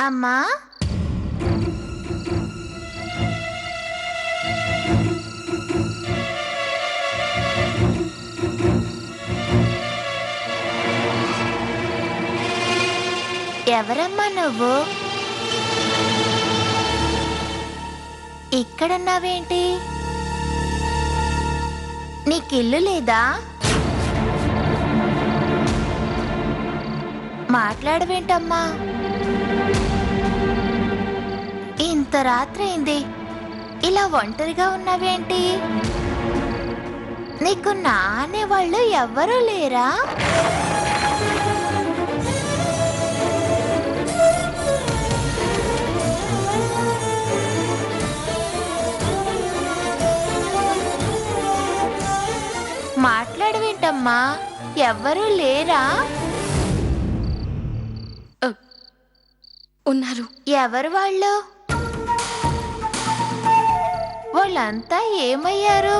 అమ్మా, ఎవరమ్మా నువ్వు? ఇక్కడున్నావేంటి? నీకిల్లు లేదా? మాట్లాడవేంటమ్మా? ఇంత రాత్రి అయింది, ఇలా ఒంటరిగా ఉన్నావేంటి? నీకు నా అనేవాళ్ళు ఎవ్వరూ లేరా? మాట్లాడవేంటమ్మా? ఎవ్వరూ లేరా? ఉన్నారు. ఎవరు వాళ్ళు? వాళ్ళంతా ఏమయ్యారు?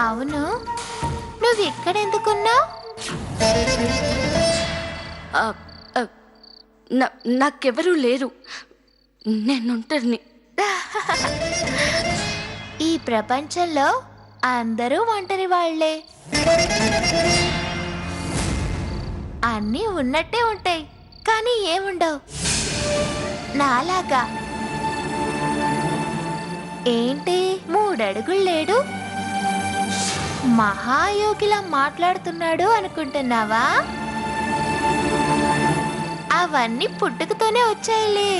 అవును, నువ్వు ఇక్కడెందుకున్నావు? నాకెవరూ లేరు, నేనుంటర్ని. ఈ ప్రపంచంలో అందరూ ఒంటరి వాళ్లే. అన్నీ ఉన్నట్టే ఉంటాయి, కానీ ఏముండవు. నాలాగా. ఏంటి 3 అడుగులు లేడు? మహాయోగిలా మాట్లాడుతున్నాడు అనుకుంటున్నావా? అవన్నీ పుట్టుకతోనే వచ్చాయిలే.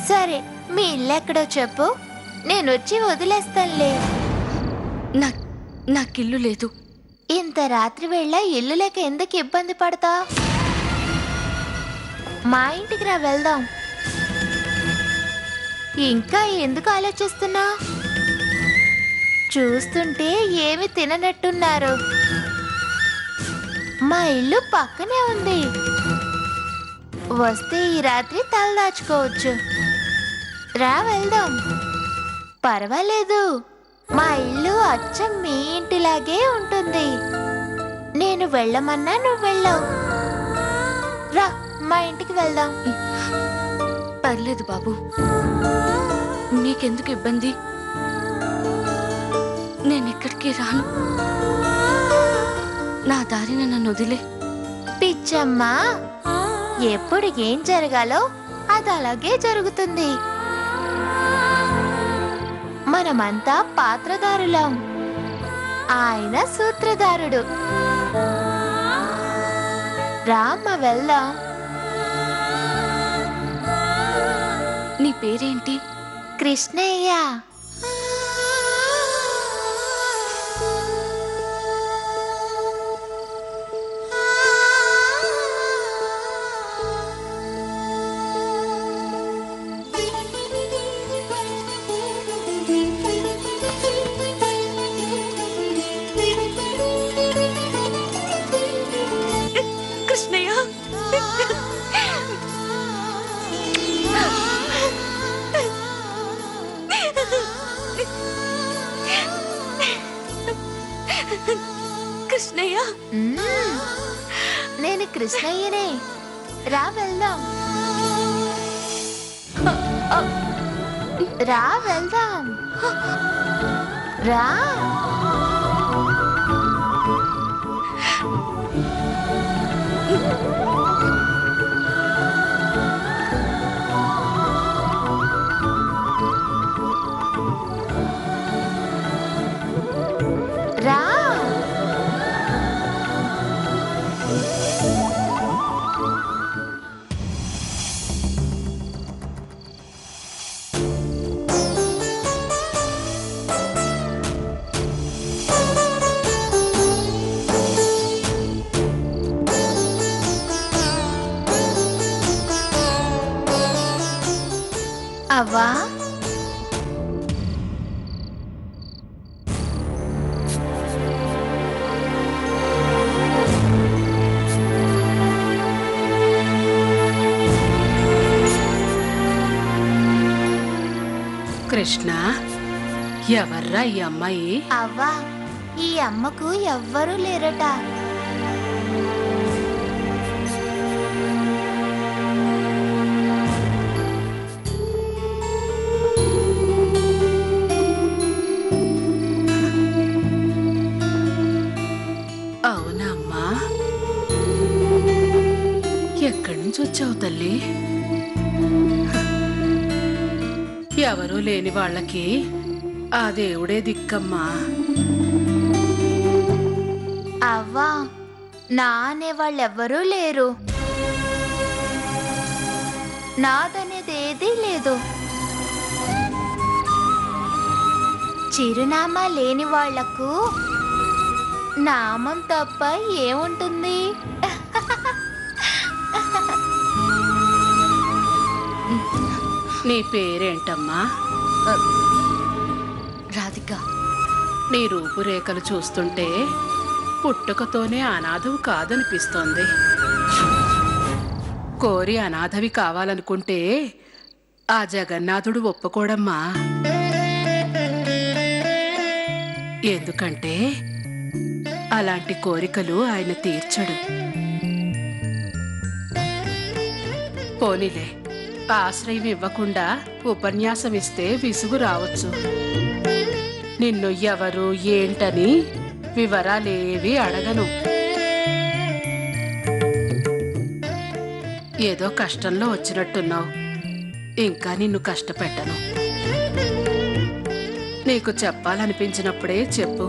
సరే, మీ ఇల్లెక్కడో చెప్పు, నేనొచ్చి వదిలేస్తానులే. నాకిల్లు లేదు. ఇంత రాత్రి వేళ ఇల్లు లేక ఎందుకు ఇబ్బంది పడతా? మా ఇంటికి రా, వెళ్దాం. ఇంకా ఎందుకు ఆలోచిస్తున్నా? చూస్తుంటే ఏమి తిననట్టున్నారు. మా ఇల్లు పక్కనే ఉంది, వస్తే ఈ రాత్రి తలదాచుకోవచ్చు. రా, వెళ్దాం. పర్వాలేదు, మా ఇల్లు అచ్చం మీ ఇంటిలాగే ఉంటుంది. నేను వెళ్ళమన్నా నువ్వు వెళ్ళావు. రా, మా ఇంటికి వెళ్దాం. పర్లేదు బాబు, నీకెందుకు ఇబ్బంది? నేనెక్కడికి రాను, నా దారిన నన్ను వదిలే. పిచ్చమ్మా, ఎప్పుడు ఏం జరగాలో అది అలాగే జరుగుతుంది. మనమంతా పాత్రధారులం, ఆయన సూత్రధారుడు. రామ్మ, వెళ్దాం. నీ పేరేంటి? కృష్ణయ్య. కృష్ణయ్య, కృష్ణయ్య. నేను కృష్ణయ్యనే. రా, వెళ్దాం. రా, వెళ్దాం. రా. రా. అవ్వా, కృష్ణ, ఎవర్రా ఈ అమ్మాయి? అవ్వా, ఈ అమ్మకు ఎవ్వరూ లేరట. ఎక్కడి నుంచి వచ్చావు తల్లి? ఎవరూ లేని వాళ్ళకి ఆ దేవుడే దిక్కమ్మా. అవ్వా, నా అనేవాళ్ళెవ్వరూ లేరు. నాదనేది ఏదీ లేదు. చిరునామా లేని వాళ్లకు నామం తప్ప ఏముంటుంది? నీ పేరేంటమ్మా? రాధిక. నీ రూపురేఖలు చూస్తుంటే పుట్టుకతోనే అనాథవు కాదనిపిస్తోంది. కోరి అనాథవి కావాలనుకుంటే ఆ జగన్నాథుడు ఒప్పుకోడమ్మా. ఎందుకంటే అలాంటి కోరికలు ఆయన తీర్చడు. పోనీలే, ఆశ్రయం ఇవ్వకుండా ఉపన్యాసం ఇస్తే విసుగు రావచ్చు. నిన్ను ఎవరు ఏంటని వివరాలేవి అడగను. ఏదో కష్టంలో వచ్చినట్టున్నావు. ఇంకా నిన్ను కష్టపెట్టను. నీకు చెప్పాలనిపించినప్పుడే చెప్పు,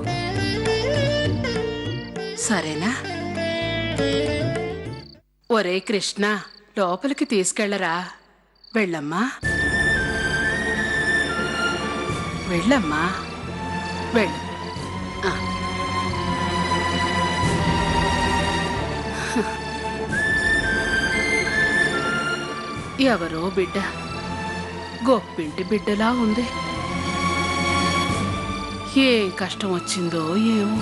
సరేనా? ఒరే కృష్ణ, లోపలికి తీసుకెళ్లరా. వెళ్ళమ్మా, వెళ్ళమ్మా, వెళ్ళు. ఎవరో బిడ్డ, గొప్పింటి బిడ్డలా ఉంది. ఏం కష్టం వచ్చిందో ఏమో.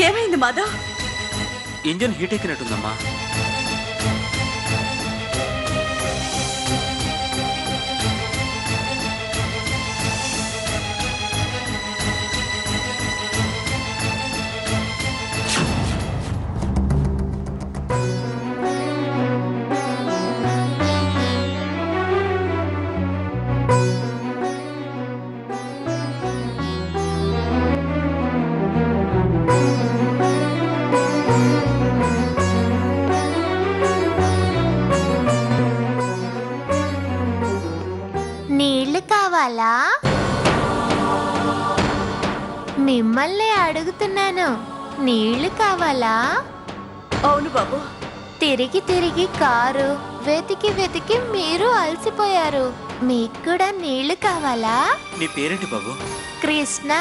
ఏమైంది మాధవ్? Engine heat ఎక్కినట్టుందమ్మా. నీళ్లు కావాలా? మిమ్మల్ని అడుగుతున్నాను, నీళ్లు కావాలా? అవును బాబు. తిరిగి తిరిగి కారు వెతికి వెతికి మీరు అలసిపోయారు. మీకు కూడా నీళ్లు కావాలా? నీ పేరేంటి బాబు? కృష్ణ.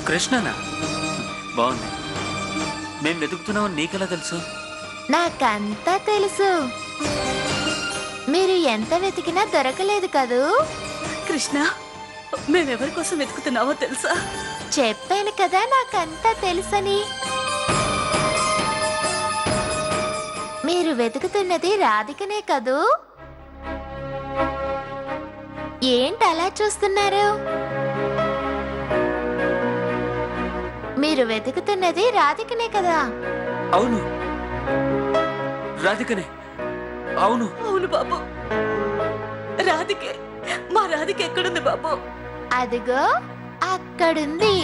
కృష్ణనా? బాగుంది. మేం వెతుకుతున్నామని నీకెలా తెలుసు? నాకంతా తెలుసు. మీరు ఎంత వెతికినా దొరకలేదు కదూ. కృష్ణ, మేమెవరి కోసం వెతుకుతున్నావో తెలుసా? చెప్పాను కదా నాకంతా తెలుసని. మీరు వెతుకుతున్నది రాధికనే కదూ. ఏంటి అలా చూస్తున్నారు? మీరు వెతుకుతున్నది రాధికనే కదా. అవును, రాధికనే. అవును. అవును బాబు, రాధికే. మా రాధిక ఎక్కడుంది బాబు? అదిగో అక్కడుంది.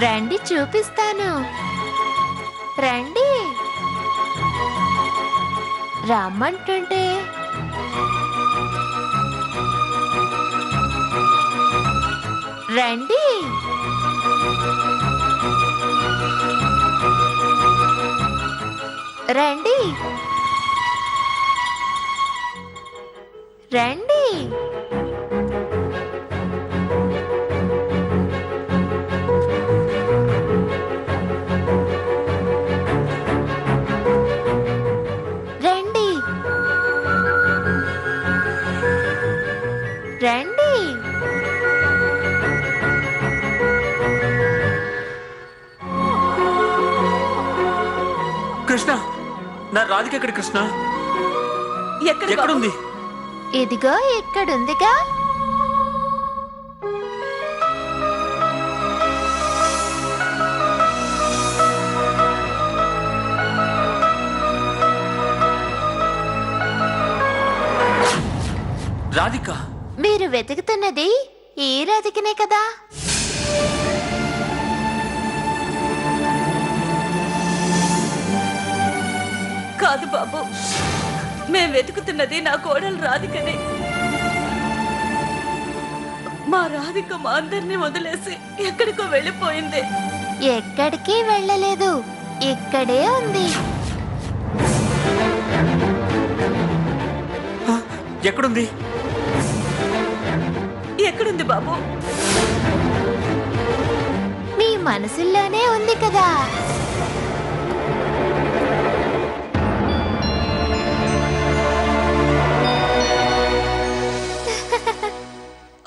రండి చూపిస్తాను. రండి. రమ్మంటుంటే రండి. రండి రండి. రండి రండి. కృష్ణ, నా రాధిక ఎక్కడ? కృష్ణ ఎక్కడ బాబు? ఎక్కడుంది? ఇదిగో ఇక్కడుందిగా. రాధిక, మీరు వెతుకుతున్నది ఈ రాధికనే కదా? కాదు బాబు, మేం వెతుకుతున్నది నా కోడలు రాధికనే. మా రాధిక మా అందరినీ వదిలేసి ఎక్కడికో వెళ్ళిపోయింది. ఎక్కడికి వెళ్ళలేదు, ఇక్కడే ఉంది. ఎక్కడుంది? ఎక్కడుంది బాబు? మీ మనసుల్లోనే ఉంది కదా.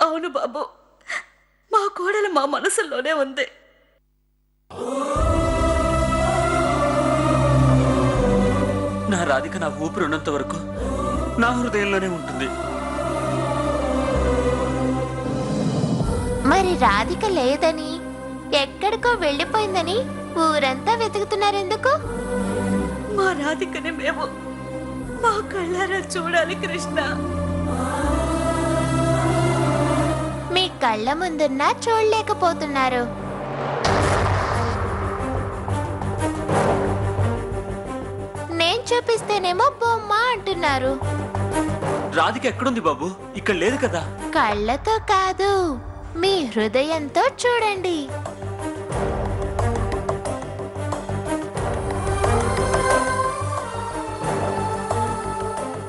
అవును బాబు, మా కోడలు మా మనసుల్లోనే ఉంది. నా రాధిక నా ఊపిరి ఉన్నంత వరకు నా హృదయంలోనే ఉంటుంది. మరి రాధిక లేదని, ఎక్కడికో వెళ్ళిపోయిందని ఊరంతా వెతుకుతున్నారెందుకు? మా రాధికని మేము మా కళ్ళారా చూడాలి కృష్ణ. మీ కళ్ళ ముందున్నా చూడలేకపోతున్నారు. నేను చూపిస్తేనేమో బొమ్మ అంటున్నారు. రాధిక ఎక్కడుంది బాబు? ఇక్కడ లేదు కదా. కళ్ళతో కాదు, మీ హృదయంతో చూడండి.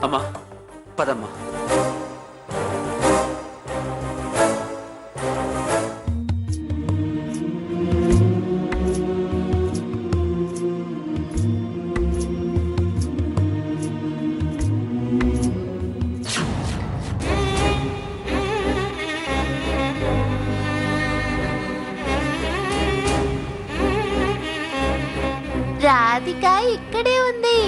అమ్మా, పదమ్మా. రాధిక ఇక్కడే ఉంది.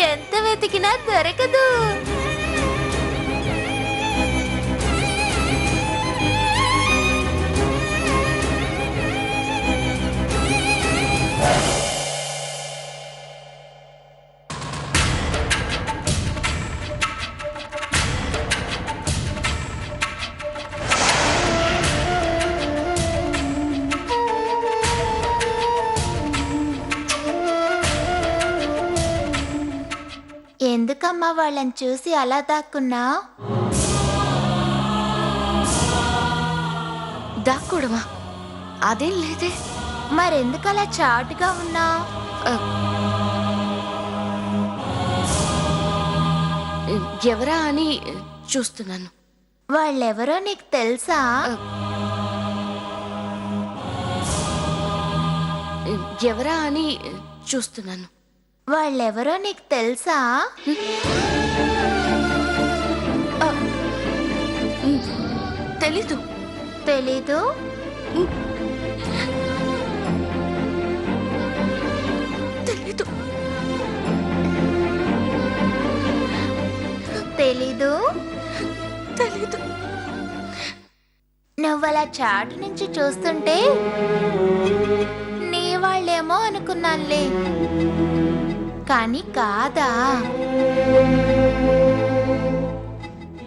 ఎంత వెతికినా దొరకదు. ఎందుకమ్మా వాళ్ళని చూసి అలా దాక్కున్నా? దాక్కోడమా అదేం లేదే. మరెందుకు అలా చాటుగా ఉన్నా? ఎవరా అని చూస్తున్నాను. వాళ్ళెవరో నీకు తెలుసా? ఎవరా అని చూస్తున్నాను. వాళ్ళెవరో నీకు తెలుసా? తెలీదు. తెలీదు? తెలీదు. తెలీదు? తెలీదు. నువ్వలా చాటు నుంచి చూస్తుంటే నీ వాళ్ళేమో అనుకున్నానులే, కానీ కాదా?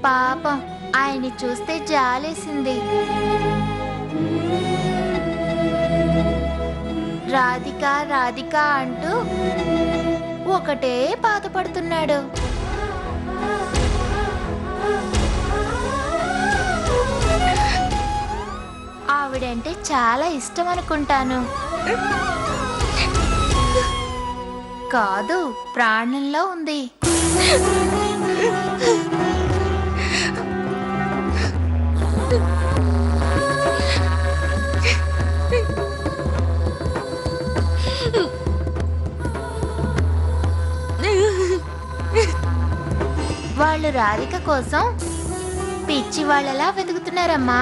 పాపం, ఆయన్ని చూస్తే జాలేసింది. రాధిక రాధిక అంటూ ఒకటే బాధపడుతున్నాడు. ఆవిడంటే చాలా ఇష్టం అనుకుంటాను. కాదు, ప్రాణంలో ఉంది. వాళ్ళు రాధిక కోసం పిచ్చి వాళ్ళలా వెతుకుతున్నారమ్మా.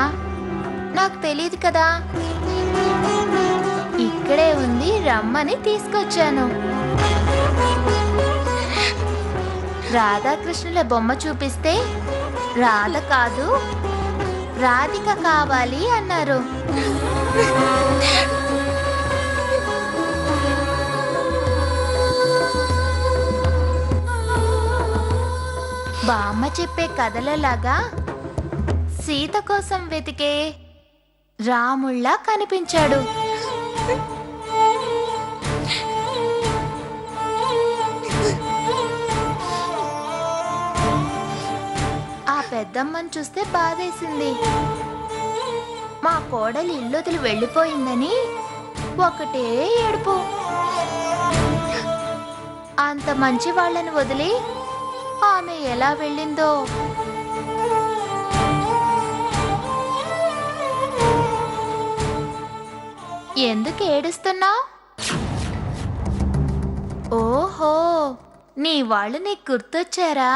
నాకు తెలియదు కదా. ఇక్కడే ఉంది, రమ్మని తీసుకొచ్చాను. రాధాకృష్ణుల బొమ్మ చూపిస్తే రాధ కాదు రాధిక కావాలి అన్నారు. బామ్మ చెప్పే కథలలాగా సీత కోసం వెతికే రాముళ్ళ కనిపించాడు. ఆ పెద్దమ్మని చూస్తే బాధేసింది. మా కోడలు ఇల్లొదిలి వెళ్ళిపోయిందని ఒకటే ఏడుపు. అంత మంచి వాళ్ళని వదిలి ఆమె ఎలా వెళ్ళిందో. ఎందుకు ఏడుస్తున్నావు? ఓహో, నీ వాళ్ళు నీకు గుర్తొచ్చారా?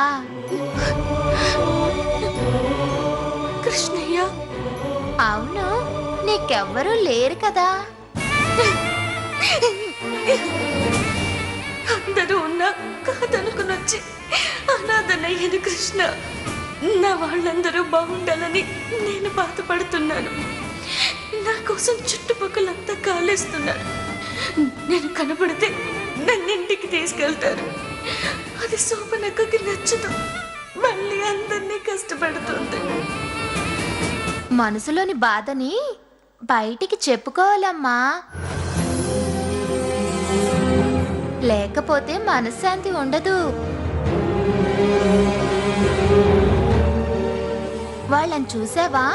కృష్ణయ్య, అవును, నీకెవ్వరూ లేరు కదా. అందరూ ఉన్నా కాదనుకుని వచ్చి అనాథనయ్యను కృష్ణ. నా వాళ్ళందరూ బాగుండాలని నేను బాధపడుతున్నాను. నా కోసం చుట్టుపక్కలంతా కాలేస్తున్నారు. నేను కనబడితే నన్నింటికి తీసుకెళ్తారు. అది శోభనక్కకి నచ్చదు. మళ్ళీ అందరినీ కష్టపెడుతుంది. మనసులోని బాధని బయటికి చెప్పుకోవాలమ్మా, లేకపోతే మనశ్శాంతి ఉండదు. వాళ్ళని చూసావా?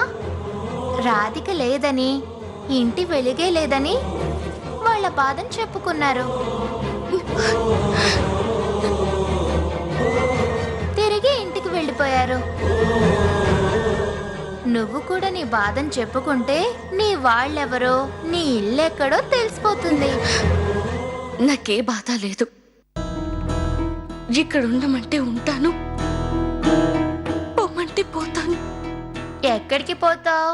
రాధిక లేదని, ఇంటి వెలుగే లేదని వాళ్ళ బాధను చెప్పుకున్నారు. తిరిగి ఇంటికి వెళ్ళిపోయారు. నువ్వు కూడా నీ బాధను చెప్పుకుంటే నీ వాళ్ళెవరో, నీ ఇల్లెక్కడో తెలిసిపోతుంది. నాకే బాధ లేదు. ఇక్కడ ఉండమంటే ఉంటాను, పోమంటే పోతాను. ఎక్కడికి పోతావు?